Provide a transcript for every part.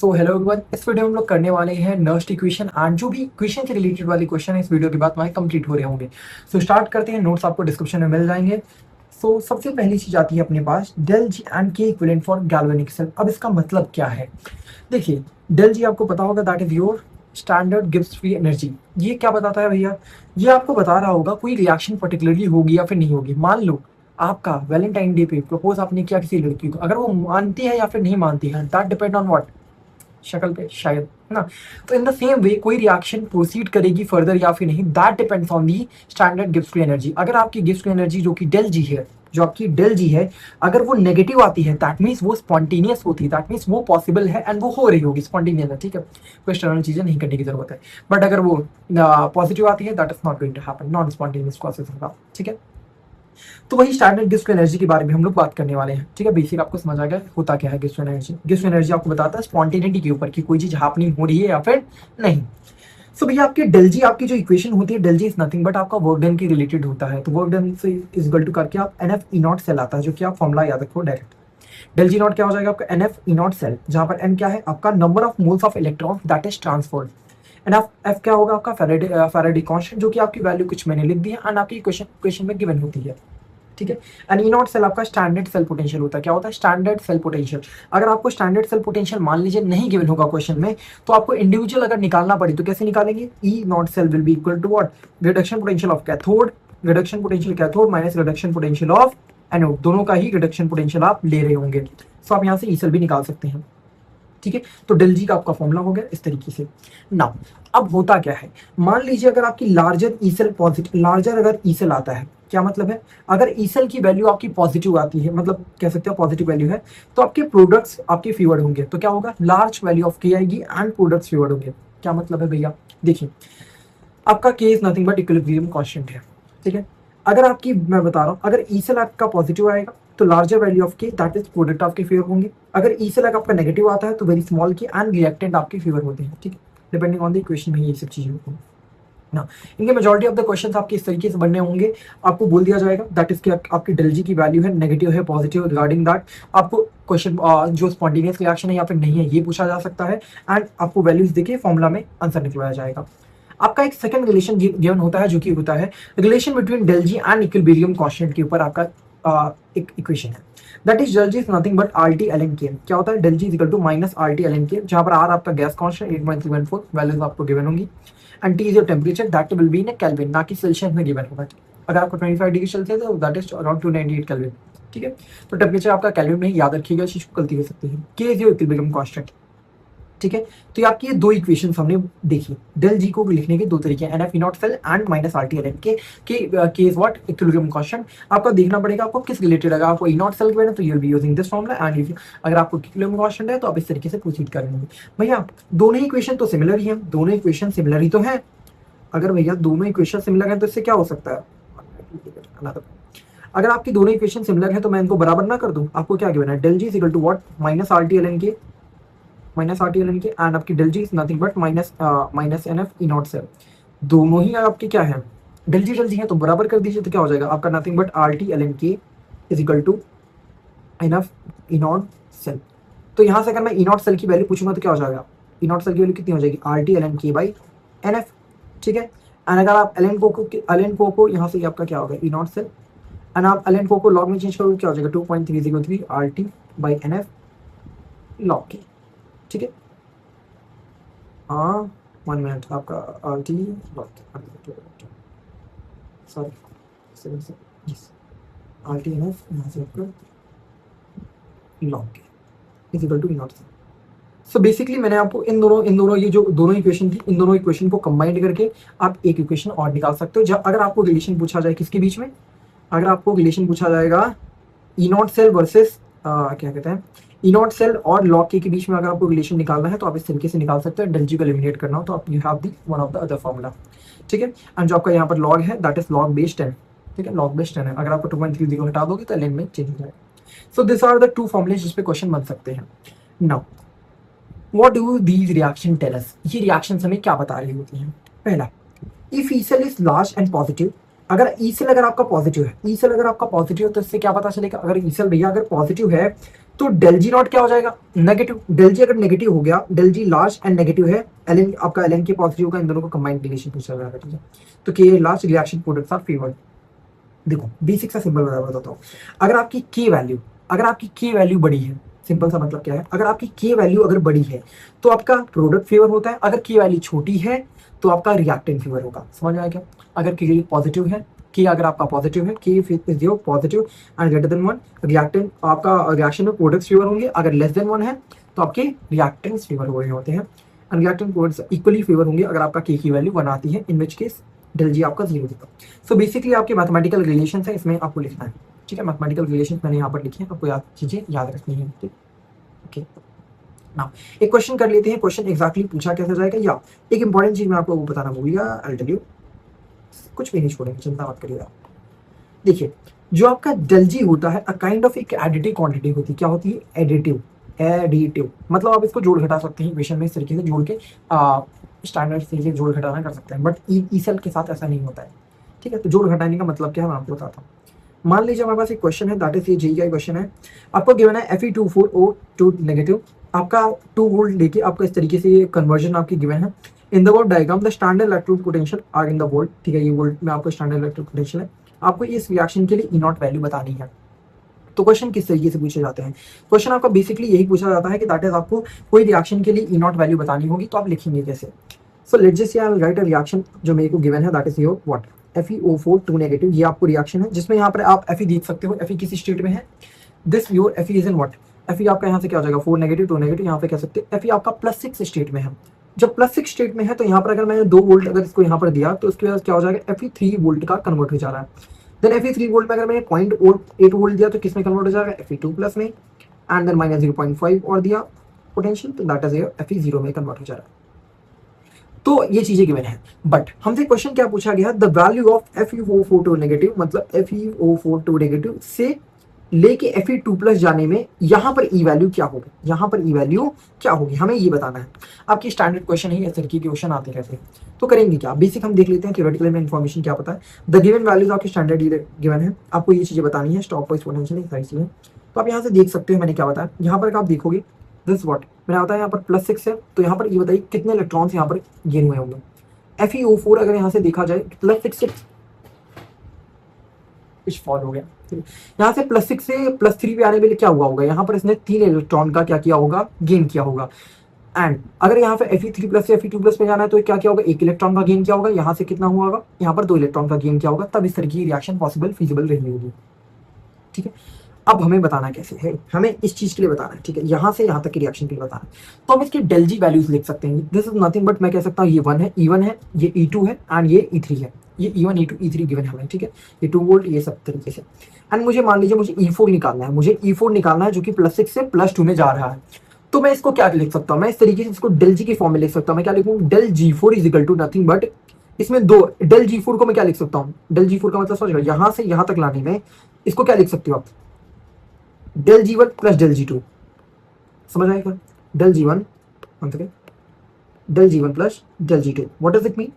So hello everyone, इस video में हम लोग करने वाले हैं नर्स्ट इक्वेशन एंड जो भी इक्वेशन से रिलेटेड वाले क्वेश्चन है इस वीडियो के बाद वहाँ कंप्लीट हो रहे होंगे। सो स्टार्ट करते हैं। नोट्स आपको डिस्क्रिप्शन में मिल जाएंगे। सो सबसे पहली चीज आती है अपने पास डेल जी एंड के इक्विवेलेंट फॉर गैल्वेनिक सेल। अब इसका मतलब क्या है? देखिए, डेल जी आपको पता होगा that is your standard gives free energy. ये क्या बताता है भैया? ये आपको बता रहा होगा कोई रिएक्शन पर्टिकुलरली होगी या फिर नहीं होगी। मान लो आपका वैलेंटाइन डे पे प्रपोज आपने किया किसी लड़की को, अगर वो मानती है या फिर नहीं मानती है दैट डिपेंड ऑन व्हाट, शक्ल पे शायद, है ना। तो इन द सेम वे कोई रिएक्शन प्रोसीड करेगी फर्दर या फिर नहीं, that depends on the standard gives free energy. अगर आपकी गिव्स फ्री एनर्जी जो कि डेल जी है, जो आपकी डेल जी है, अगर वो नेगेटिव आती है दैट मीन्स वो स्पॉन्टेनियस होती है, दैट मीन्स वो पॉसिबल है एंड वो हो रही होगी स्पॉन्टेनियस है, ठीक है। कोई एक्सटर्नल चीजें नहीं करने की जरूरत है। बट अगर वो पॉजिटिव आती है that is not going to happen, non spontaneous process होगा, ठीक है। तो वही स्टैंडर्ड गिब्स एनर्जी के बारे में हम लोग बात करने वाले हैं, ठीक है। बेसिक आपको समझ आ गया होता क्या है गिब्स एनर्जी। गिब्स एनर्जी आपको बताता है स्पॉन्टेनिटी के ऊपर कि कोई चीज हैपनिंग हो रही है या फिर नहीं। सो भैया आपकी डेल जी, आपकी जो इक्वेशन होती है del G is nothing but आपका वर्क डन के रिलेटेड होता है। तो वर्क डन से इज इक्वल टू करके आप n F E not cell आता है, जो कि आप फॉर्मुला याद रखो डायरेक्ट। डेल जी नॉट क्या हो जाएगा आपका n F E not cell, जहां पर एन क्या है आपका number of moles of electron that is transferred. And F क्या होगा आपका फैराडे कांस्टेंट, जो कि आपकी वैल्यू कुछ मैंने लिख दी है एंड आपकी इक्वेशन में गिवन होती है, ठीक है। एंड ई नॉट सेल आपका स्टैंडर्ड सेल पोटेंशियल होता है। क्या होता है? Standard cell potential. अगर आपको स्टैंडर्ड सेल पोटेंशियल मान लीजिए नहीं गिवन होगा क्वेश्चन में, तो आपको इंडिविजुअल अगर निकालना पड़े तो कैसे निकालेंगे? E not cell will be equal to what? Reduction potential of cathode, reduction potential cathode minus reduction potential of anode, दोनों का ही रिडक्शन पोटेंशियल आप ले रहे होंगे। तो आप यहाँ से ई सेल भी निकाल सकते हैं, ठीक है। तो डेल जी का आपका फॉर्मूला हो गया इस तरीके से ना। अब होता क्या है, मान लीजिए अगर आपकी larger E cell positive, larger अगर ई सेल आता है, क्या मतलब है? अगर ई सेल की वैल्यू आपकी पॉजिटिव आती है, मतलब कह सकते हो पॉजिटिव वैल्यू है, तो आपके प्रोडक्ट्स आपके फेवर्ड होंगे। तो क्या होगा? लार्ज वैल्यू ऑफ के आएगी एंड प्रोडक्ट्स फेवर्ड होंगे। क्या मतलब है भैया? देखिए, आपका के is nothing but equilibrium constant है, ठीक है। अगर आपकी, मैं बता रहा हूँ, अगर ई सेल आपका पॉजिटिव आएगा तो लार्जर वैल्यू ऑफ के दैट इज प्रोडक्ट आपके फेवर होंगे। अगर ई सेल आपका नेगेटिव आता है तो वेरी स्मॉल के एंड रिएक्टेंट आपके फेवर होते हैं, ठीक है। डिपेंडिंग ऑन द इक्वेशन में ये सब चीजें होती हैं ना। इनके मेजॉरिटी ऑफ द क्वेश्चंस आपके इस तरीके से बनने होंगे। आपको बोल दिया जाएगा दैट इज आपकी डेल जी की वैल्यू है नेगेटिव है पॉजिटिव, रिगार्डिंग दैट आपको क्वेश्चन जो स्पॉन्टेनियस रिएक्शन है या फिर नहीं है ये पूछा जा सकता है एंड आपको वैल्यूज देके फॉर्मूला में आंसर निकलवाया जाएगा। आपका एक सेकंड रिलेशन गिवन होता है, जो कि होता है relation between del G and equilibrium constant के ऊपर आपका एक इक्वेशन है। That is del G is nothing but R T L N K. क्या होता है? Del G is equal to minus R T L N K, जहां पर आर आपका गैस कांस्टेंट 8.314 वैल्यूज आपको गिवन होंगी and T is your temperature that will be in kelvin, ना कि सेल्सियस में गिवन होगा। अगर आपको 25 डिग्री सेल्सियस है दैट इज अराउंड 298 केल्विन, ठीक है। तो टेम्परेचर आपका केल्विन में ही याद रखिएगा, इस चीज को गलती हो सकती है। के इज योर इक्विलिब्रियम कांस्टेंट, ठीक है। तो ये आपकी ये दो इक्वेशन हमने देखी। डेल जी को लिखने के दो तरीके हैं, n F E not cell and minus R T L N K is what? Equilibrium constant. आपको देखना पड़ेगा आपको किस रिलेटेड। अगर आपको ई नॉट सेल है तो you will be using this formula and if अगर आपको इक्विलिब्रियम कांस्टेंट है तो आप इस तरीके से प्रोसीड करेंगे। भैया दोनों ही इक्वेशन तो सिमिलर ही है, दोनों इक्वेशन सिमिलर ही तो है। अगर भैया दोनों इक्वेशन सिमिलर है तो इससे क्या हो सकता है? अगर आपकी दोनों इक्वेशन सिमिलर है तो मैं इनको बराबर ना कर दूं। आपको क्या गिवन है? Del G is equal to what? Minus R T L N K, minus R T L N K and आपकी del G is nothing but minus N F E not cell. दोनों ही आपके क्या है? Del जी है, तो बराबर कर दीजिए। तो क्या हो जाएगा आपका? Nothing but R T L N K is equal to N F E not cell. तो यहाँ से अगर मैं ई नॉट सेल की वैल्यू पूछूंगा तो क्या हो जाएगा? ई नॉट सेल की वैल्यू कितनी हो जाएगी? R T L N K by N F, ठीक है। एंड अगर आप एल एन को यहाँ से आपका क्या होगा? ई नॉट सेल एंड आप एल एन को लॉग में चेंज करोगे क्या हो जाएगा? 2.303 R T by N F log K, ठीक है। हाँ 1 मिनट, आपका R T sorry R T n F यहाँ से आपका log K is equal to E not. So basically मैंने आपको इन दोनों ये जो दोनों इक्वेशन थी, इन दोनों इक्वेशन को कंबाइंड करके आप एक इक्वेशन और निकाल सकते हो। जब अगर आपको रिलेशन पूछा जाए किसके बीच में, अगर आपको रिलेशन पूछा जाएगा ई नॉट सेल वर्सेस क्या कहते हैं, ई नॉट सेल और लॉग के बीच में अगर आपको रिलेशन निकालना है तो आप इस तरीके से निकाल सकते हैं। डेल जी को एलिमिनेट करना हो तो आप you have the one of the other formula, ठीक है। एंड जो आपका यहाँ पर लॉग है दैट इज लॉग बेस 10, ठीक है। लॉग बेस 10 है। अगर आपको 2.30 हटा दोगे तो एल में चेंज हो जाएगा। So this are the two फॉर्मूले जिस पे क्वेश्चन बन सकते हैं। Now what do these reaction tell us? ये रिएक्शंस हमें क्या बता रही होती हैं? पहला, if E cell is large and positive. अगर ई सेल अगर आपका पॉजिटिव है, ई सेल अगर आपका पॉजिटिव है तो इससे क्या पता चलेगा? अगर ई सेल भैया अगर पॉजिटिव है तो डेल जी नॉट क्या हो जाएगा, नेगेटिव। डेल जी अगर नेगेटिव हो गया, del G large and negative है, एल आपका एल के पॉजिटिव होगा, इन दोनों को कंबाइंड रिलेशन पूछा जाएगा, ठीक है। तो के last reaction products are favoured. देखो बेसिक सा सिंपल बताता हूँ, अगर आपकी के वैल्यू बड़ी है, सिंपल सा मतलब क्या है, अगर आपकी के वैल्यू अगर बड़ी है तो आपका प्रोडक्ट फेवर होता है, अगर के वैल्यू छोटी है तो आपका रिएक्टेंट फेवर होगा। समझ में आया क्या? अगर के पॉजिटिव है, के अगर आपका पॉजिटिव है, के is zero positive and greater than 1, reactant आपका रिएक्शन में प्रोडक्ट्स फेवर होंगे, अगर लेस देन 1 है तो आपके रिएक्टेंट्स फेवर हो रहे होते हैं, and reactant products equally favour होंगे अगर आपका के की वैल्यू 1 आती है, इन विच केस डेल जी आपका 0 देगा। सो बेसिकली आपके मैथमेटिकल रिलेशन है, इसमें आपको लिखना है, ठीक है। मैथमेटिकल रिलेशन मैंने यहाँ पर लिखे हैं, आपको याद चीजें याद रखनी है, ठीक। ओके, नाउ एक क्वेश्चन कर लेते हैं। क्वेश्चन एग्जैक्टली पूछा कैसे जाएगा, या एक इंपॉर्टेंट चीज मैं आपको वो बताना भूल गया, आई टेल यू, कुछ भी नहीं छोड़ेंगे, चिंता मत करिएगा। देखिए, जो आपका डेल जी होता है अ काइंड ऑफ एक एडिटिव क्वांटिटी होती है। क्या होती है? एडिटिव मतलब आप इसको जोड़ घटा सकते हैं इक्वेशन में, इस तरीके से जोड़ के स्टैंडर्ड से जोड़ घटाना कर सकते हैं, बट ई सेल के साथ ऐसा नहीं होता है, ठीक है। तो जोड़ घटाने का मतलब क्या है मैं आपको बताता हूँ। मान लीजिए हमारे पास एक क्वेश्चन है, दैट इज ये जेई का क्वेश्चन है, आपको गिवन है Fe24O2 नेगेटिव, आपका 2 वोल्ट लेके आपको इस तरीके से ये कन्वर्जन आपकी गिवन है। In the volt diagram the standard electric potential are in the volt, ठीक है, ये वोल्ट में आपको स्टैंडर्ड इलेक्ट्रिक पोटेंशियल है, आपको इस रिएक्शन के लिए ई नॉट वैल्यू बतानी है। तो क्वेश्चन किस तरीके से पूछे जाते हैं? क्वेश्चन आपका बेसिकली यही पूछा जाता है कि दैट इज आपको कोई रिएक्शन के लिए ई नॉट वैल्यू बतानी होगी, तो आप लिखेंगे कैसे? So let's just I will write a reaction जो मेरे को गिवन है, that is your what, FeO4 2 negative, ये आपको रिएक्शन है, जिसमें यहाँ पर आप Fe देख सकते हो, Fe किस स्टेट में है, this your Fe is in what, Fe आपका यहाँ से क्या हो जाएगा 4 नेगेटिव 2 नेगेटिव, यहाँ पे कह सकते हैं Fe आपका +6 स्टेट में है। जब +6 स्टेट में है तो यहाँ पर अगर मैंने 2 वोल्ट अगर इसको यहाँ पर दिया तो उसके बाद क्या हो जाएगा, Fe 3 वोल्ट का कन्वर्ट हो जा रहा है। देन Fe 3 वोल्ट में अगर मैंने 0.8 वोल्ट दिया तो किस में कन्वर्ट हो जाएगा, Fe2 प्लस में, एंड देन -0.5 और दिया पोटेंशियल, तो दैट इज Fe 0 में कन्वर्ट हो जा रहा है। तो ये चीजें गिवन है, बट हमसे क्वेश्चन क्या पूछा गया, the value of FeO4 negative, मतलब FeO4 नेगेटिव से लेके Fe2 प्लस जाने में यहाँ पर ई वैल्यू क्या होगी, यहाँ पर ई वैल्यू क्या होगी, हमें ये बताना है। आपकी स्टैंडर्ड क्वेश्चन है, इस तरीके के क्वेश्चन आते रहते हैं, तो करेंगे क्या, बेसिक हम देख लेते हैं, थ्योरेटिकल में इन्फॉर्मेशन क्या पता है। द गिवन वैल्यूज आपकी स्टैंडर्ड गिवन है, आपको ये चीजें बतानी है, स्टॉप पॉइंट पोटेंशियल सारी चीजें। तो आप यहाँ से देख सकते हो मैंने क्या बताया, यहाँ पर आप देखोगे दिस व्हाट मैंने बताया, यहाँ पर +6 है, तो यहाँ पर ये बताइए कितने इलेक्ट्रॉन्स यहाँ पर गेन हुए होंगे। FeO4 अगर यहाँ से देखा जाए +6 से कुछ फॉल हो गया, यहाँ से +6 से +3 पे आने के लिए क्या हुआ होगा, यहाँ पर इसने 3 इलेक्ट्रॉन का क्या किया होगा, गेन किया होगा। एंड अगर यहाँ पे Fe3 प्लस से Fe2 प्लस पे जाना है तो क्या क्या होगा, 1 इलेक्ट्रॉन का गेन किया होगा, यहाँ से कितना हुआ होगा, यहाँ पर 2 इलेक्ट्रॉन का गेन किया होगा, तब इस तरह की रिएक्शन पॉसिबल फिजिबल रही होगी, ठीक है। अब हमें बताना कैसे है, हमें इस चीज के लिए बताना है, ठीक है, यहाँ से यहाँ तक की रिएक्शन के लिए बताना है। तो हम इसके डेल जी वैल्यूज लिख सकते हैं, दिस इज नथिंग बट मैं कह सकता हूँ ये 1 है, E1 है, ये E2 है एंड ये E3 है, ये E1 E2 E3 गिवन है हमें, ठीक है, ये 2 वोल्ट ये सब तरीके से। एंड मुझे मान लीजिए मुझे E4 निकालना है, मुझे E4 निकालना है जो कि +6 से +2 में जा रहा है। तो मैं इसको क्या लिख सकता हूँ, मैं इस तरीके से इसको डेल जी की फॉर्म में लिख सकता हूँ। मैं क्या लिखूँ, del G4 is equal to nothing but, इसमें दो डेल G4 को मैं क्या लिख सकता हूँ, डेल G4 का मतलब समझ, यहाँ से यहाँ तक लाने में इसको क्या लिख सकते हो आप, del G1 plus del G2, समझ आएगा, del G1 del G1 plus del G2, what does it mean.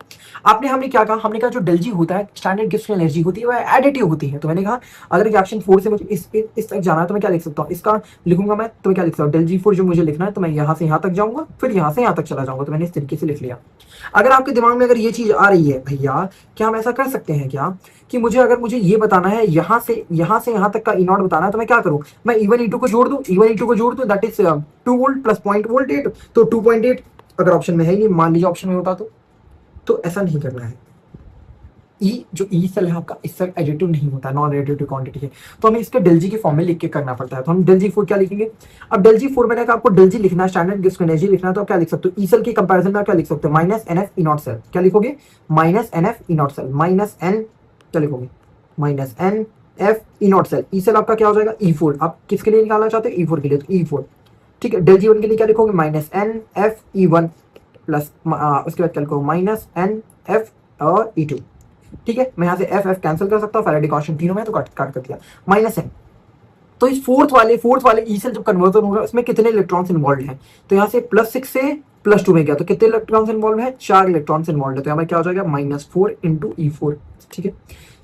आपने हमने क्या कहा, हमने कहा जो डेल जी होता है स्टैंडर्ड गिब्स एनर्जी होती है वह एडिटिव होती है। तो मैंने कहा अगर रिएक्शन 4 से मुझे इस तक जाना है तो मैं क्या लिख सकता हूँ, इसका लिखूंगा मैं, तो मैं क्या लिख सकता हूँ, डेल G4 जो मुझे लिखना है तो मैं यहाँ से यहाँ तक जाऊंगा, फिर यहाँ से यहाँ तक चला जाऊंगा, तो मैंने इस तरीके से लिख लिया। अगर आपके दिमाग में अगर ये चीज आ रही है भैया, क्या हम ऐसा कर सकते हैं क्या कि मुझे ये बताना है यहाँ से यहाँ तक का ई नॉट बताना है, तो मैं क्या करूँ, मैं E1 E2 को जोड़ दूँ, दैट इज 2 वोल्ट प्लस 0.8, तो 2.8 अगर ऑप्शन में है नहीं, मान लीजिए ऑप्शन में होता तो ऐसा नहीं करना है। जो ई सेल है आपका, इस सेल एडिटिव नहीं होता, नॉन एडिटिव क्वांटिटी है, तो हमें इसके डेल जी की फॉर्म में लिख के करना पड़ता है। तो हम डेल G4 क्या लिखेंगे, अब डेल G4 मैंने कहा आपको डेल जी लिखना है, स्टैंडर्ड गिब्स एनर्जी लिखना है, तो आप क्या लिख सकते हो, ई सेल के कंपैरिजन में आप क्या लिख सकते हो, -NF E0 सेल, क्या लिखोगे, -NF E0 सेल, -N क्या लिखोगे, -NF E0 cell. E cell आपका क्या हो जाएगा, E4, आप किसके लिए निकालना चाहते हो, E4 के लिए, तो E4, ठीक है। डेल G1 के लिए क्या लिखोगे, -NF E1 प्लस उसके बाद क्या लिखोगे, -NF और E2, ठीक है। मैं यहाँ से F कैंसिल कर सकता हूँ, फैराडे कांस्टेंट तीनों में, तो काट कर दिया, -N। तो इस फोर्थ वाले ई सेल जब कन्वर्जन होगा उसमें कितने इलेक्ट्रॉन्स इन्वॉल्व हैं, तो यहाँ से +6 से +2 में गया तो कितने इलेक्ट्रॉन्स इन्वॉल्व है, 4 इलेक्ट्रॉन्स इन्वॉल्व है, तो यहाँ क्या हो जाएगा, -4 × E4, ठीक है,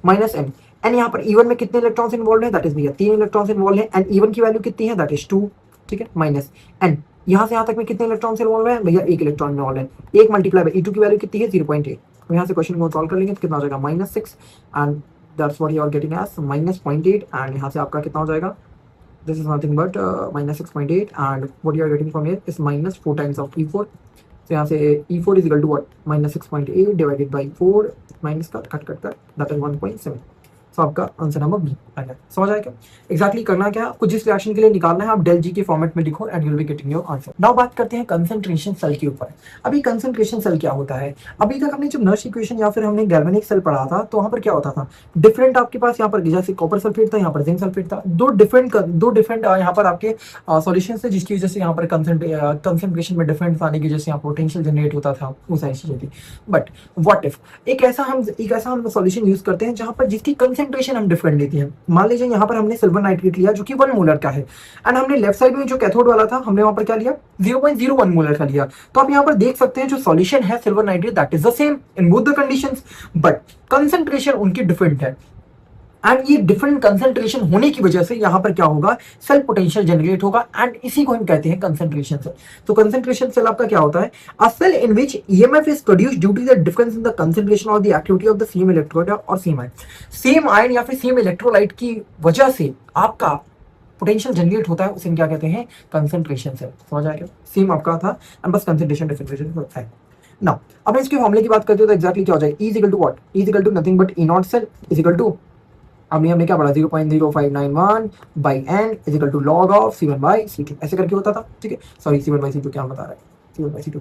-N। एंड यहाँ पर E1 में कितने इलेक्ट्रॉन्स इन्वॉल्व है, दैट इज भैया 3 इलेक्ट्रॉन्स इन्वॉल्व है, एंड E1 की वैल्यू कितनी है, दैट इज 2, ठीक है, माइनस एंड यहाँ से यहाँ तक में कितने इलेक्ट्रॉन्स इन्वॉल्व है भैया, 1 इलेक्ट्रॉन इन्वॉल्व है, 1 मल्टीप्लाई बाय E2 की वैल्यू कितनी है 0.8। तो यहाँ से क्वेश्चन को सॉल्व कर लेंगे तो कितना हो जाएगा -6 and that's what you are getting as -0.8 and यहाँ से आपका कितना हो जाएगा, this is nothing but -6.8 and what you are getting from here is -4 times of E4। तो यहाँ से E4 is equal to what, -6.8 divided by 4 minus का कट that is 1.7। तो आपका आंसर नंबर बी आ गया। समझ आया क्या एक्जैक्टली करना क्या है आपको, जिस रिएक्शन के लिए निकालना है आप डेल जी के फॉर्मेट में लिखो and you will be getting your answer. Now बात करते हैं कंसंट्रेशन सेल के ऊपर। अभी कंसंट्रेशन सेल क्या होता है, अभी तक हमने जब नर्स इक्वेशन या फिर हमने गैल्वेनिक सेल पढ़ा था तो वहां पर क्या होता था, डिफरेंट आपके पास यहाँ पर जैसे कॉपर सल्फेट था, यहाँ पर जिंक सल्फेट था, दो डिफरेंट यहाँ पर आपके सॉल्यूशन थे जिसकी वजह से यहाँ पर कंसंट्रेशन में डिफरेंस आने की वजह से यहाँ पोटेंशियल जनरेट होता था, वो सारी चीजें थी। बट व्हाट इफ एक ऐसा हम सॉल्यूशन यूज करते हैं जहां पर जिसकी कंसंट्रेशन हम डिफरेंट लेते हैं। मान लीजिए यहाँ पर हमने सिल्वर नाइट्रेट लिया जो कि 1 मोलर का है एंड हमने लेफ्ट साइड में जो कैथोड वाला था हमने वहां पर क्या लिया 0.01 मोलर का लिया। तो आप यहाँ पर देख सकते हैं जो सॉल्यूशन है silver nitrate that is the same in both the conditions, but concentration उनकी डिफरेंट है एंड ये डिफरेंट कंसंट्रेशन होने की वजह से यहाँ पर क्या होगा, सेल पोटेंशियल जनरेट होगा एंड इसी को हम कहते हैं कंसंट्रेशन सेल। तो कंसंट्रेशन सेल आपका क्या होता है, a cell in which EMF is produced due to the difference in the concentration और the activity of the same electrode और सेम आयन या फिर सेम इलेक्ट्रोलाइट की वजह से आपका पोटेंशियल जनरेट होता है, उसे क्या कहते हैं, कंसंट्रेशन सेल। समझ आया क्या, सेम आपका था एंड बस कंसंट्रेशन डिफरेंशिएशन होता है। नाउ अब इसके फॉर्मूले की बात करते हो तो एक्जैक्टली क्या हो जाएगा, E is equal to what, E is equal to nothing but E not cell is equal to, हमने क्या पढ़ा 0.0591 by n is equal to log of C1 by C2 ऐसे करके होता था, ठीक है। सॉरी C1 बाई C2 क्या बता रहा है, C1 बाई C2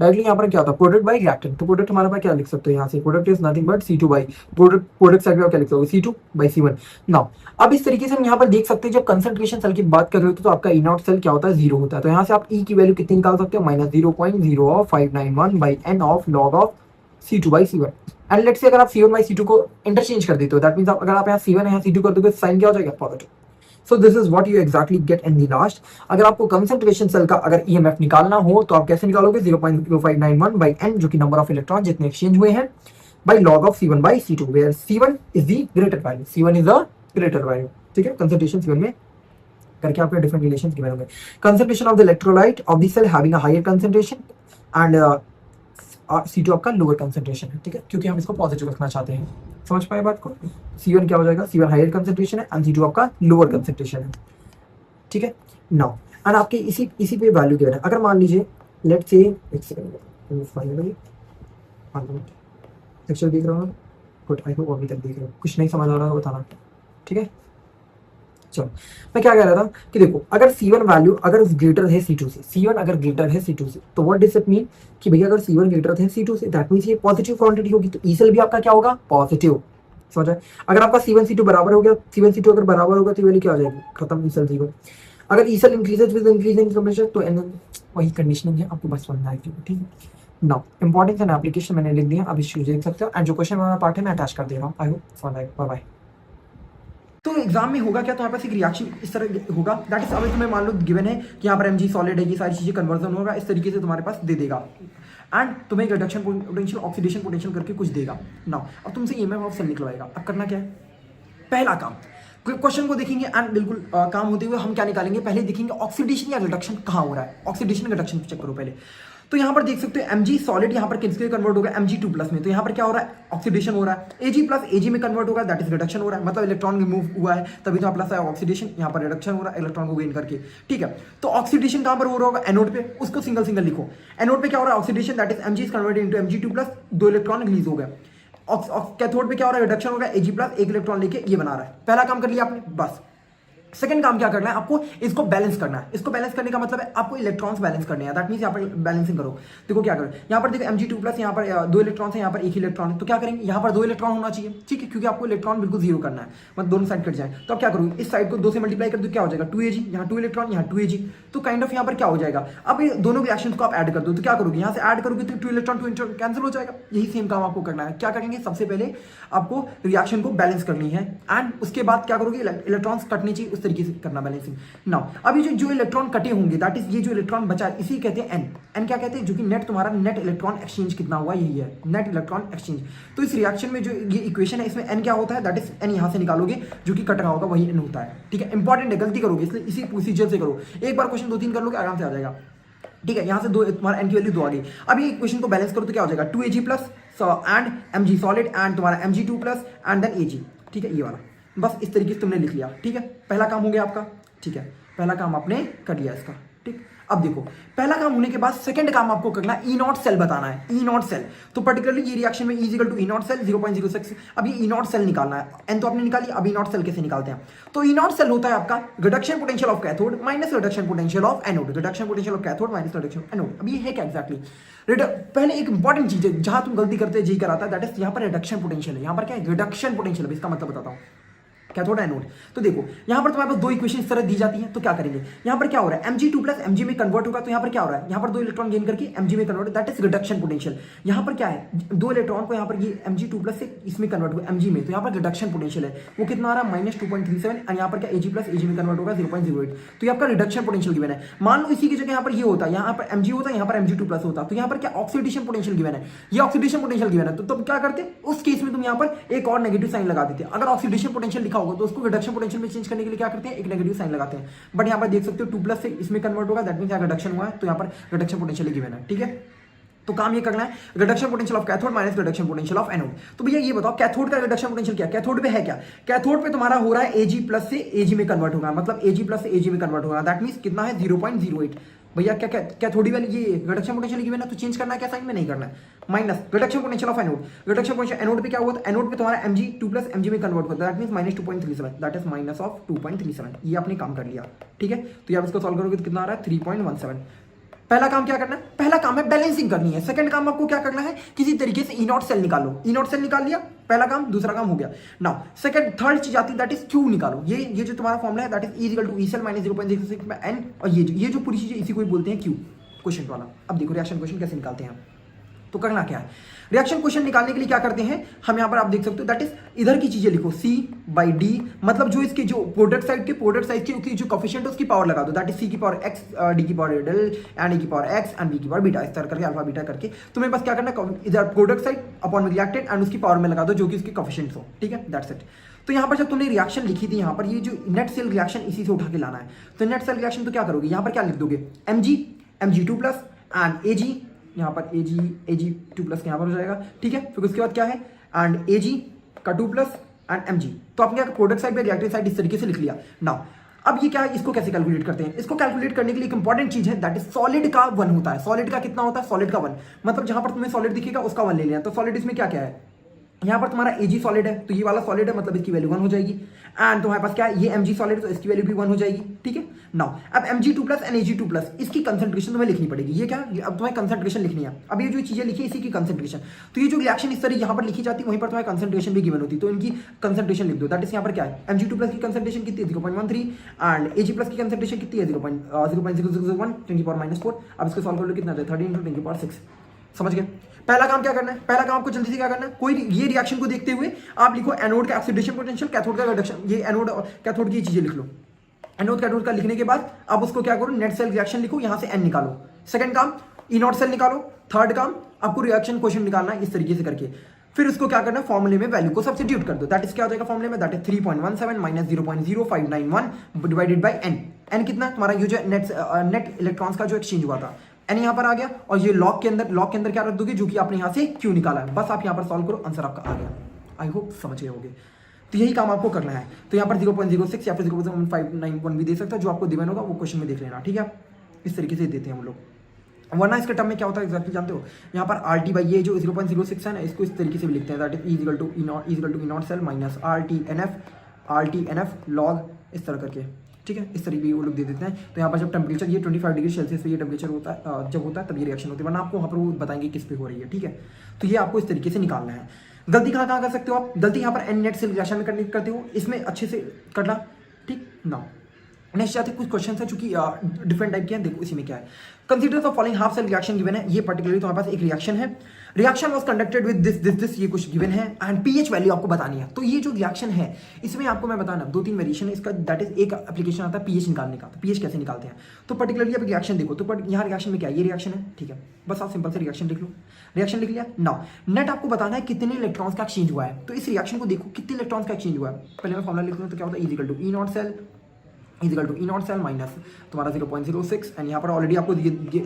डायरेक्टली यहाँ पर क्या होता है प्रोडक्ट बाई रिएक्टेंट। तो प्रोडक्ट हमारे पास क्या लिख सकते हो यहाँ से, product is nothing but C2 by product side में क्या लिख सकते हो C2 बाई C1। नाउ अब इस तरीके से हम यहाँ पर देख सकते हैं जब कंसंट्रेशन सेल की बात कर रहे हो तो आपका E नॉट सेल क्या होता है 0 होता है। तो यहाँ से आप E की वैल्यू कितनी निकाल सकते हो, -0.0591 by n of log of C2 by C1 and let's say अगर आप C1 बाई C2 को इंटरचेंज कर देते हो दैट मींस अगर आप यहाँ C1 यहाँ C2 कर दोगे तो साइन क्या हो जाएगा, positive. So this is what you exactly get in the last. अगर आपको कंसंट्रेशन सेल का अगर ईएमएफ निकालना हो तो आप कैसे निकालोगे, 0.0591 बाई n जो कि नंबर ऑफ इलेक्ट्रॉन जितने एक्सचेंज हुए हैं by log of C1 by C2 where C1 is the greater value, C1 is the greater value, ठीक है। कंसंट्रेशन C1 में करके आपके डिफरेंट रिलेशंस गिवन होंगे। Concentration of the electrolyte of the cell having a higher concentration and C2 आपका lower concentration है, ठीक है, क्योंकि हम इसको पॉजिटिव रखना चाहते हैं। समझ पाए बात को, C1 क्या हो जाएगा, C1 हायर कंसंट्रेशन है एंड C2 आपका लोअर कंसंट्रेशन है, ठीक है। नाउ एंड आपके इसी पे वैल्यू गिवन है। अगर मान लीजिए लेट्स से एक सेकंड फाइनली लेक्चर देख रहा हूँ, गुड, आई होप अभी तक देख रहे हो, कुछ नहीं समझ आ रहा है बताना, ठीक है। चलो मैं क्या कह रहा था कि देखो अगर C1 वैल्यू अगर ग्रेटर है C2 से, C1 अगर ग्रेटर है C2 से तो व्हाट डज इट मीन कि भैया अगर C1 ग्रेटर है C2 से दैट मींस ये पॉजिटिव क्वांटिटी होगी, तो E सेल भी आपका क्या होगा, पॉजिटिव। समझ आए, अगर आपका C1 C2 बराबर हो गया, C1 C2 अगर बराबर होगा तो वैल्यू क्या हो जाएगी, खत्म, E सेल 0। अगर E cell increases with increasing temperature तो वही कंडीशनिंग है, आपको बस बनना है, ठीक है। नाउ इंपॉर्टेंस एंड एप्लीकेशन मैंने लिख दिया, अब इस चीज देख सकते हो एंड जो क्वेश्चन वाला पार्ट है मैं अटैच कर दे रहा हूँ। आई होप समझ आए, बाय बाय। तो एग्जाम में होगा क्या, तो यहाँ पर एक रिएक्शन इस तरह होगा दैट इज, अभी तुम्हें मान लो गिवन है कि यहाँ पर Mg सॉलिड है, ये सारी चीजें कन्वर्जन होगा इस तरीके से तुम्हारे पास दे देगा एंड तुम्हें रिडक्शन पोटेंशियल ऑक्सीडेशन पोटेंशियल करके कुछ देगा। नाउ अब तुमसे ईएमएफ ऑफ सेल निकलवाएगा। अब करना क्या है, पहला काम क्वेश्चन को देखेंगे एंड बिल्कुल काम होते हुए हम क्या निकालेंगे, पहले देखेंगे ऑक्सीडेशन या रिडक्शन कहाँ हो रहा है, ऑक्सीडेशन रिडक्शन चेक करो पहले। तो यहाँ पर देख सकते हो Mg सॉलिड यहाँ पर किसके कन्वर्ट होगा, Mg2 प्लस में, तो यहाँ पर क्या हो रहा है, ऑक्सीडेशन हो रहा है। Ag प्लस Ag में कन्वर्ट होगा दैट इज रिडक्शन हो रहा है, मतलब इलेक्ट्रॉन रिमूव हुआ है तभी तो प्लस है ऑक्सीडेशन, यहाँ पर रिडक्शन हो रहा है इलेक्ट्रॉन को गेन करके, ठीक है। तो ऑक्सीडेशन कहाँ पर हो रहा होगा, एनोड पे, उसको सिंगल सिंगल लिखो। एनोड पे क्या हो रहा है, oxidation that is Mg is converted into Mg2 plus, 2 electron release हो गए। कैथोड पे क्या हो रहा है, रिडक्शन हो गया, Ag प्लस 1 इलेक्ट्रॉन लेके ये बना रहा है। पहला काम कर लिया आपने, बस। सेकंड काम क्या करना है, आपको इसको बैलेंस करना है। इसको बैलेंस करने का मतलब है आपको इलेक्ट्रॉन्स बैलेंस करने हैं, दैट मींस यहाँ पर बैलेंसिंग करो। देखो क्या करो, यहाँ पर देखो Mg2 प्लस, यहाँ पर 2 इलेक्ट्रॉन है, यहाँ पर 1 ही इलेक्ट्रॉन है, तो क्या करेंगे, यहाँ पर 2 इलेक्ट्रॉन होना चाहिए, ठीक है, क्योंकि आपको इलेक्ट्रॉन बिल्कुल 0 करना है, मतलब दोनों साइड कट जाए। तो आप क्या करोगे, इस साइड को 2 से मल्टीप्लाई कर दो, क्या हो जाएगा 2Ag, यहाँ 2 इलेक्ट्रॉन, यहाँ 2Ag, तो काइंड ऑफ यहाँ पर क्या हो जाएगा, अब ये दोनों रिएक्शन को आप ऐड कर दो, तो क्या करोगे, यहाँ से ऐड करोगे तो 2 इलेक्ट्रॉन कैंसिल हो जाएगा। यही सेम काम आपको करना है। क्या करेंगे, सबसे पहले आपको रिएक्शन को बैलेंस करनी है एंड उसके बाद क्या करोगे, इलेक्ट्रॉन्स कटने चाहिए उस तरीके से करना बैलेंसिंग। नाउ अब ये जो इलेक्ट्रॉन कटे होंगे दैट इज ये जो इलेक्ट्रॉन बचा इसी कहते हैं एन। एन क्या कहते हैं, जो कि नेट तुम्हारा नेट इलेक्ट्रॉन एक्सचेंज कितना हुआ यही है नेट इलेक्ट्रॉन एक्सचेंज। तो इस रिएक्शन में जो ये इक्वेशन है इसमें एन क्या होता है, दैट इज एन यहाँ से निकालोगे जो कि कट रहा होगा वही एन होता है। ठीक है, इंपॉर्टेंट है, गलती करोगे इसलिए इसी प्रोसीजर से करो। एक बार क्वेश्चन 2-3 कर लोगे आराम से आ जाएगा। ठीक है, यहाँ से दो तुम्हारा एन की वैल्यू 2 आ गई। अब ये इक्वेशन को बैलेंस करो तो क्या हो जाएगा 2Ag plus and Mg solid and तुम्हारा Mg2 plus and then Ag। ठीक है, ये वाला बस इस तरीके से तुमने लिख लिया। ठीक है, पहला काम हो गया आपका। ठीक है, पहला काम आपने कर लिया इसका। ठीक, अब देखो पहला काम होने के बाद सेकंड काम आपको करना है ई नॉट सेल बताना है। ई नॉट सेल तो पर्टिकुलरली ये रिएक्शन में E equal to E not cell 0.06। अब ये ई नॉट सेल निकालना है, एन तो आपने निकाली, अब ई नॉट सेल कैसे निकालते हैं। तो ई नॉट सेल होता है आपका reduction potential of cathode minus reduction potential of anode. Reduction potential of cathode minus reduction anode. अब ये है क्या एक्जैक्टली पहले एक इंपॉर्टेंट चीज है जहां तुम गलती करते हैं जी कराता है, दैट इज यहाँ पर रिडक्शन पोटेंशियल है। यहाँ पर क्या है रिडक्शन पोटेंशियल, इसका मतलब बताता हूँ कैथोड एनोड। तो देखो यहाँ पर तुम्हारे पास दो इक्वेशन इस तरह दी जाती हैं, तो क्या करेंगे यहाँ पर क्या हो रहा है Mg2 प्लस Mg में कन्वर्ट होगा। तो यहाँ पर क्या हो रहा है, यहाँ पर 2 इलेक्ट्रॉन गेन करके Mg में convert, that is reduction potential. यहाँ पर क्या है 2 इलेक्ट्रॉन को यहाँ पर ये Mg2 प्लस से इसमें कन्वर्ट हुआ Mg में, तो यहाँ पर रिडक्शन पोटेंशियल है वो कितना आ रहा है -2.37 और यहाँ पर क्या Ag प्लस Ag में कन्वर्ट होगा 0.08। तो ये आपका रिडक्शन पोटेंशियल गिवन है। मान लो इसी की जगह यहाँ पर ये होता है, यहाँ पर Mg होता है, यहाँ पर Mg2 प्लस होता, तो यहाँ पर क्या ऑक्सीडेशन पोटेंशियल गिवन है, ये ऑक्सीडेशन पोटेंशियल गिवन है। तो तुम क्या करते उस केस में तुम यहाँ पर एक और नेगेटिव साइन लगा देते। अगर ऑक्सीडेशन पोटेंशियल लिखा होगा तो उसको रिडक्शन पोटेंशियल में चेंज करने के लिए क्या करते हैं एक नेगेटिव साइन लगाते हैं। बट यहाँ पर देख सकते हो 2 प्लस से इसमें कन्वर्ट होगा, दैट मींस यहाँ रिडक्शन हुआ है, तो यहाँ पर रिडक्शन पोटेंशियल गिवन है। ठीक है, तो काम ये करना है reduction potential of cathode minus reduction potential of anode. तो भैया ये बताओ कैथोड का रिडक्शन पोटेंशियल क्या, कैथोड पे है क्या, कैथोड पे तुम्हारा हो रहा है Ag प्लस से Ag में कन्वर्ट होगा, मतलब Ag प्लस से Ag में कन्वर्ट होगा, दैट मींस कितना है 0.08। भैया क्या थोड़ी वाली ये रिडक्शन पोटेंशियल गिवन है, तो चेंज करना है क्या साइन में नहीं करना है, minus reduction potential of anode. Reduction potential anode पे क्या हुआ, एनोड पे तुम्हारा Mg2 प्लस Mg में कन्वर्ट होता है, that means -2.37, that is minus of 2.37। ये आपने काम कर लिया। ठीक है, तो आप इसको सॉल्व करोगे तो कितना आ रहा है 3.17। पहला काम क्या करना है, पहला काम है बैलेंसिंग करनी है। सेकंड काम आपको क्या करना है, किसी तरीके से ई नॉट सेल निकालो। ई नॉट सेल निकाल लिया, पहला काम, दूसरा काम हो गया। नाउ सेकंड थर्ड चीज आती है दैट इज क्यू निकालो। ये जो तुम्हारा फॉर्मूला है that is E equal to E cell minus 0.06 में एन, और ये जो पूरी चीज इसी को बोलते हैं क्यू क्वेश्चन वाला। अब देखो रिएक्शन क्वेश्चन कैसे निकालते हैं। तो करना क्या है, रिएक्शन क्वेश्चन निकालने के लिए क्या करते हैं हम, यहाँ पर आप देख सकते हो दैट इज इधर की चीजें लिखो C/D, मतलब जो इसके जो प्रोडक्ट साइड के जो कोफिशिएंट है उसकी पावर लगा दो, दैट इज C की पावर x, D की पावर डेल एंड E की पावर x एंड B की पावर बीटा, इस तरह करके अल्फा बीटा करके तुम्हें बस क्या करना है इधर प्रोडक्ट साइड अपॉन में रिएक्टेंट एंड उसकी पावर में लगा दो जो कि उसके कोफिशिएंट्स हो। ठीक है, दैट्स इट। तो यहाँ पर जब तुमने रिएक्शन लिखी थी, यहाँ पर ये जो नेट सेल रिएक्शन इसी से उठा के लाना है। तो नेट सेल रिएक्शन तो क्या करोगे, यहाँ पर क्या लिख दोगे Mg Mg2 plus and Ag, यहाँ पर Ag2 प्लस यहाँ पर हो जाएगा। ठीक है, फिर उसके बाद क्या है एंड Ag का 2 प्लस एंड Mg। तो आपने प्रोडक्ट साइड में रिएक्टिव साइड इस तरीके से लिख लिया। नाउ अब ये क्या है, इसको कैसे कैलकुलेट करते हैं, इसको कैलकुलेट करने के लिए एक इंपॉर्टेंट चीज है दैट इज सॉलिड का 1 होता है। सॉलिड का कितना होता है, सॉलिड का 1, मतलब जहां पर तुम्हें सॉलिड दिखेगा उसका 1 ले लेना। तो सॉलिड इसमें क्या क्या है, यहाँ पर तुम्हारा Ag सॉलिड है तो ये वाला सॉलिड है, मतलब इसकी वैल्यू 1 हो जाएगी। एंड तुम्हारे पास क्या है ये Mg सॉलिड, तो इसकी वैल्यू भी 1 हो जाएगी। ठीक है, नाउ अब Mg2 plus and Ag2 plus इसकी कंसंट्रेशन तुम्हें लिखनी पड़ेगी। ये क्या, अब तुम्हें कंसंट्रेशन लिखनी है। अब ये जो चीजें लिखी है इसी की कंसंट्रेशन, तो ये जो रिएक्शन इस तरह यहाँ पर लिखी जाती है वहीं पर तुम्हें कंसंट्रेशन भी गिवन होती है, तो इनकी कंसंट्रेशन लिख दो। दैट इज यहाँ पर क्या है Mg2 प्लस की कंसंट्रेशन कितनी है 0.13 एंड Ag प्लस की कंसंट्रेशन कितनी है 0.0001 10⁻⁴। अब इसको सॉल्व कर लो कितना है 13 × 10⁻⁶। समझ गए। पहला काम क्या करना है, पहला काम आपको जल्दी से क्या करना है, कोई ये रिएक्शन को देखते हुए आप लिखो एनोड का ऑक्सीडेशन पोटेंशियल, कैथोड का रिडक्शन, ये एनोड और कैथोड की चीजें लिख लो। एनोड कैथोड का लिखने के बाद आप उसको क्या करो नेट सेल रिएक्शन लिखो, यहां से एन निकालो। सेकंड काम ई नॉट सेल निकालो। थर्ड काम आपको रिएक्शन क्वेश्चन निकालना है इस तरीके से करके। फिर उसको क्या करना है फॉर्मूले में वैल्यू को सब्स्टिट्यूट कर दो, दैट इज क्या हो जाएगा फॉर्मूले में, that is 3.17 minus 0.0591 divided by n. N कितना तुम्हारा ये जो नेट इलेक्ट्रॉन्स का जो एक्सचेंज हुआ था, एन यहाँ पर आ गया, और ये लॉग के अंदर क्या रख दोगे जो कि आपने यहाँ से क्यू निकाला है। बस आप यहाँ पर सॉल्व करो, आंसर आपका आ गया। आई होप समझ गए होगे। तो यही काम आपको करना है। तो यहाँ पर 0.06 या फिर 0.591 भी दे सकता है, जो आपको दिवन होगा वो क्वेश्चन में देख लेना। ठीक है, इस तरीके से देते हैं हम लोग। वरना इसके टर्म में क्या होता है एग्जैक्टली जानते हो, यहाँ पर RT बाई ये जो 0.06 है ना, इसको इस तरीके से भी लिखते हैं, that is E equal to E not cell minus RT log इस तरह करके। ठीक है, इस तरीके वो लोग दे देते हैं। तो यहाँ पर जब टेम्परेचर ये 25 डिग्री सेल्सियस पे ये टेम्परेचर होता है, जब होता है तब ये रिएक्शन होती है, वरना आपको वहाँ पर वो बताएंगे किस पे हो रही है। ठीक है, तो ये आपको इस तरीके से निकालना है। गलती कहाँ कर सकते हो आप, गलती यहाँ पर एन नेट से रिएक्शन में करते हो, इसमें अच्छे से करना। ठीक ना, नेक्स्ट आते कुछ क्वेश्चन है जो कि डिफरेंट टाइप के हैं। देखो इसी में क्या है, consider the following half cell reaction given है। ये पर्टिकुलरली तुम्हारे पास एक रिएक्शन है, reaction was conducted with this ये कुछ गिवन है एंड पीएच वैल्यू आपको बतानी है। तो ये जो रिएक्शन है इसमें आपको मैं बताना 2-3 वेरिएशन है इसका, दैट इज एक एप्लीकेशन आता है पीएच निकालने का। तो पीएच कैसे निकालते हैं, तो पर्टिकुलरली अब रिएक्शन देखो, तो यहाँ रिएक्शन में क्या है, ये रिएक्शन है, ठीक है, बस आप सिंपल से रिएक्शन लिख लो। रिएक्शन लिख लिया, नाउ नेट आपको बताना है कितने इलेक्ट्रॉन्स का एक्सचेंज हुआ है। तो इस रिएक्शन को देखो कितने इलेक्ट्रॉन्स का एक्सचेंज हुआ है, पहले मैं फॉर्मुला लिख लूँ तो क्या होता है, is equal to E not cell is equal to E not cell minus तुम्हारा 0.06 एंड यहाँ पर ऑलरेडी आपको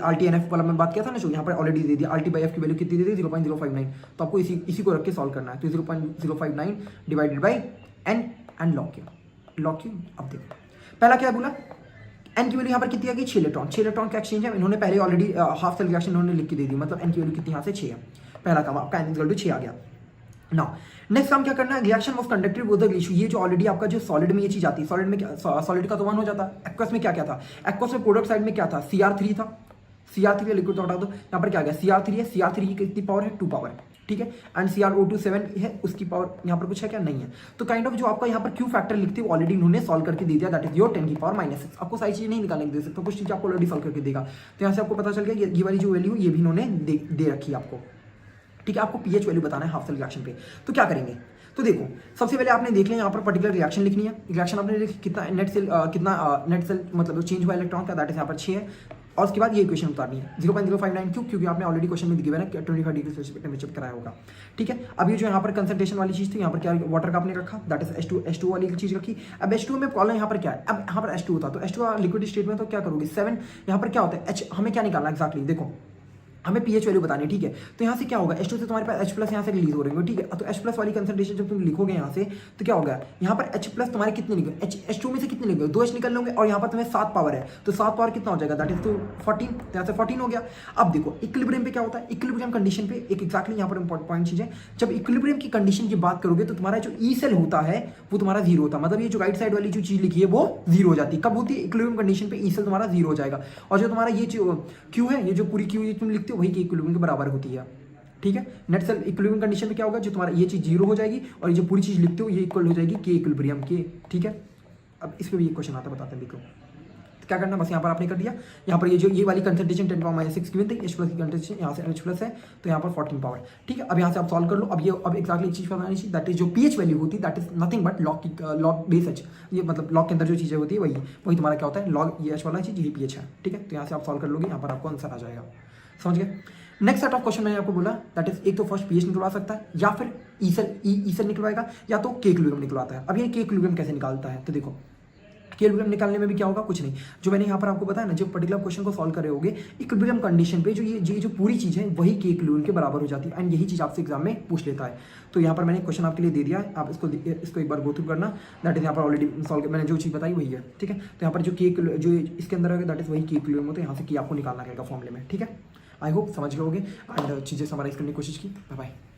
आर टी एन एफ वाला मैं बात किया था ना, जो यहाँ पर ऑलरेडी दे दिया आर टी बाई एफ की वैल्यू कितनी दे दी 0.059। तो आपको इसी को रख के सॉल्व करना है। तो 0.059 divided by n and log Q. अब देखो पहला क्या बोला, एन की वैल्यू यहाँ पर कितनी आ गई 6 इलेक्ट्रॉन। 6 इलेक्ट्रॉन का एक्सचेंज है, इन्होंने पहले ऑलरेडी हाफ सेल रिएक्शन इन्होंने लिख के दे दी, मतलब एन की वैल्यू कितनी यहाँ से 6 है। पहला काम आपका एन इक्वल टू 6 आ गया। नाउ नेक्स्ट काम क्या करना है, reaction was conducted with the ग्लिशू। ये जो ऑलरेडी आपका जो सॉलिड में ये चीज आती है, सॉलिड में सॉलिड का तो 1 हो जाता है। एक्वस में क्या क्या था, एक्वस में प्रोडक्ट साइड में क्या था, Cr3 था। Cr3 लिक्विड तो हटा दो, यहाँ पर क्या गया Cr3 है, Cr3 की कितनी पावर है 2 पावर, ठीक है, एंड CrO2 7 है, उसकी पावर यहाँ पर कुछ है क्या, नहीं है। तो काइंड ऑफ जो आपका यहाँ पर क्यू फैक्टर लिखते हैं ऑलरेडी इन्होंने सॉल्व करके दे दिया, दैट इज योर 10 की पावर -6। आपको सारी चीजें नहीं निकालने दे सकते, कुछ चीज आपको ऑलरेडी सॉल्व करके देगा। तो यहाँ से आपको पता चल गया ये वाली जो वैल्यू ये भी इन्होंने दे रखी है आपको, ठीक है। आपको पीएच वैल्यू बताना है हाफ सेल रिएक्शन पे। तो क्या करेंगे, तो देखो सबसे पहले आपने देख लिया यहाँ पर पर्टिकुलर रिएक्शन लिखनी है। रिएक्शन आपने लिखी कितना नेट सेल मतलब चेंज हुआ इलेक्ट्रॉन का, दैट इज यहाँ पर 6 है। और उसके बाद ये इक्वेशन उतारनी है 0.059 क्यों, क्योंकि आपने ऑलरेडी क्वेश्चन में गिवन है 25 डिग्री सेल्सियस टेम्परेचर कराया होगा, ठीक है। अब ये जो यहाँ पर कंसंट्रेशन वाली चीज थी, यहाँ पर क्या वाटर का आपने रखा, दैट इज H2 वाली चीज रखी। अब H2 में प्रॉब्लम यहाँ पर क्या है, अब यहाँ पर H2 होता तो H2 लिक्विड स्टेट में तो क्या करोगे 7, यहाँ पर क्या होता है H, हमें क्या निकालना एक्जैक्टली देखो, हमें पीएच वैल्यू बतानी है, ठीक है। तो यहाँ से क्या होगा H2 से तुम्हारे पास H+ यहाँ से रिलीज हो रहे हैं, ठीक है। तो H+ वाली कंसंट्रेशन जब तुम लिखोगे यहाँ से तो क्या होगा, यहाँ पर H+ तुम्हारे कितने निकले, H2 में से कितने निकले 2 H निकल लोगे, और यहाँ पर तुम्हें 7 पावर है, तो 7 पावर कितना हो जाएगा, दैट इज तो 14, यहाँ से 14 हो गया। अब देखो इक्विलिब्रियम पे क्या होता है, इक्विलिब्रियम कंडीशन पे एक एक्जैक्टली यहाँ पर इंपॉर्टेंट पॉइंट चीज है, जब इक्विलिब्रियम की कंडीशन की बात करोगे तो तुम्हारा जो ई सेल होता है वो तुम्हारा 0 होता है, मतलब ये जो राइट साइड वाली जो चीज लिखी है वो 0 हो जाती है। कब होती है, इक्विलिब्रियम कंडीशन पे ई सेल तुम्हारा 0 हो जाएगा, और जो तुम्हारा ये जो क्यू है, ये जो पूरी क्यू तुम लिखते हो वही के इक्विलिब्रियम के बराबर होती है, ठीक है। नेट सेल इक्विलिब्रियम कंडीशन में क्या होगा, जो तुम्हारा ये चीज 0 हो जाएगी और ये जो पूरी चीज लिखते हो ये इक्वल हो जाएगी के इक्विलिब्रियम के, ठीक है। अब इस पे भी एक क्वेश्चन आता है, बताते हैं देखो तो क्या करना, बस यहाँ पर आपने कर दिया, यहाँ पर ये जो ये वाली कंसंट्रेशन 10 पावर -6 गिवन थी, H+ की कंसंट्रेशन यहाँ से H+ है तो यहाँ पर 14 पावर, ठीक है। अब यहाँ से आप सॉल्व कर लो। अब ये अब एक्जैक्टली एक चीज बतानी चाहिए, दैट इज जो पीएच वैल्यू होती है that is nothing but log base H, ये मतलब लॉग के अंदर जो चीजें होती है वही तुम्हारा क्या होता है लॉग, ये H वाला चीज यही पीएच है, ठीक है। तो यहाँ से आप सॉल्व कर लोगे, यहाँ पर आपको आंसर आ जाएगा, समझ गए। नेक्स्ट सेट ऑफ क्वेश्चन मैंने आपको बोला, दैट इज एक तो फर्स्ट पीएच निकलवा सकता है, या फिर ई सेल निकलवाएगा, या तो के इक्विलिब्रियम निकलवाता है। अब ये के इक्विलिब्रियम कैसे निकालता है, तो देखो के इक्विलिब्रियम निकालने में भी क्या होगा, कुछ नहीं, जो मैंने यहाँ पर आपको बताया ना, जो पर्टिकुलर क्वेश्चन को सॉल्व कर रहे होगे इक्विलिब्रियम कंडीशन पे, जो ये जो पूरी चीज है वही के इक्विलिब्रियम के बराबर हो जाती है, एंड यही चीज आपसे एग्जाम में पूछ लेता है। तो यहाँ पर मैंने क्वेश्चन आपके लिए दे दिया है, आप इसको एक बार गो थ्रू करना, दैट इज यहाँ पर ऑलरेडी सॉल्व मैंने जो चीज बताई वही है, ठीक है। तो यहाँ पर जो के जो इसके अंदर है दैट इज वही के इक्विलिब्रियम होता है, यहाँ से के आपको निकालना रहेगा फॉर्मूले में, ठीक है। आई होप समझ गए होगे एंड चीज़ें समराइज करने की कोशिश की। Bye bye.